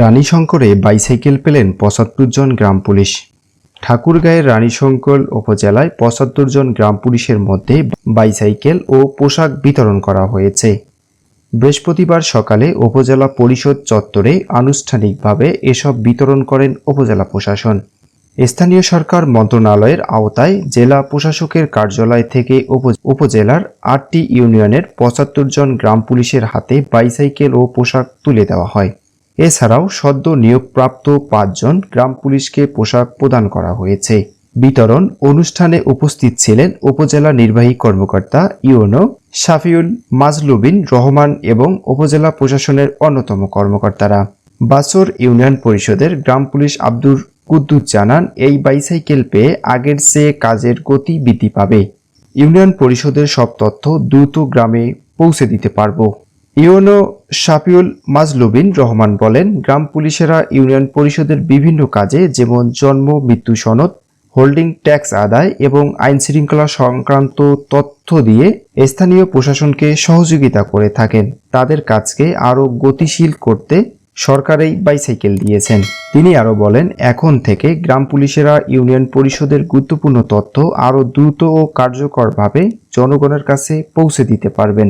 রানীশঙ্করে bicycle পেলেন ৭৫ জন গ্রাম police. ঠাকুরগাঁয়ের রানীশঙ্কর উপজেলায় ৭৫ জন গ্রাম পুলিশের মধ্যে বাইসাইকেল ও পোশাক বিতরণ করা হয়েছে। বৃহস্পতিবার সকালে উপজেলা পরিষদ চত্বরে আনুষ্ঠানিকভাবে এসব বিতরণ করেন উপজেলা প্রশাসন। স্থানীয় সরকার মন্ত্রণালয়ের আওতায় জেলা প্রশাসকের কার্যালয় থেকে উপজেলার ৮টি ইউনিয়নের ৭৫ জন গ্রাম পুলিশের হাতে বাইসাইকেল ও পোশাক তুলে দেওয়া হয়। এছাড়াও সদ্য নিয়োগপ্রাপ্ত ৫ জন গ্রাম পুলিশকে পোশাক প্রদান করা হয়েছে। বিতরণ অনুষ্ঠানে উপস্থিত ছিলেন উপজেলা নির্বাহী কর্মকর্তা ইউনো শাফিউল মাজলুবিন রহমান এবং উপজেলা প্রশাসনের অন্যতম কর্মকর্তারা। বাছর ইউনিয়ন পরিষদের গ্রাম পুলিশ আব্দুর কুদ্দুস জানান, এই বাইসাইকেল পেয়ে আগের চেয়ে কাজের গতি বৃদ্ধি পাবে। ইউনিয়ন পরিষদের সব তথ্য দ্রুত গ্রামে পৌঁছে দিতে পারব। ইউনো শাফিউল মাজলুবিন রহমান বলেন, গ্রাম পুলিশেরা ইউনিয়ন পরিষদের বিভিন্ন কাজে যেমন জন্ম মৃত্যু সনদ, হোল্ডিং ট্যাক্স আদায় এবং আইন শৃঙ্খলা সংক্রান্ত তথ্য দিয়ে স্থানীয় প্রশাসনকে সহযোগিতা করে থাকেন। তাদের কাজকে আরও গতিশীল করতে সরকার এই বাইসাইকেল দিয়েছেন। তিনি আরও বলেন, এখন থেকে গ্রাম পুলিশেরা ইউনিয়ন পরিষদের গুরুত্বপূর্ণ তথ্য আরও দ্রুত ও কার্যকরভাবে জনগণের কাছে পৌঁছে দিতে পারবেন।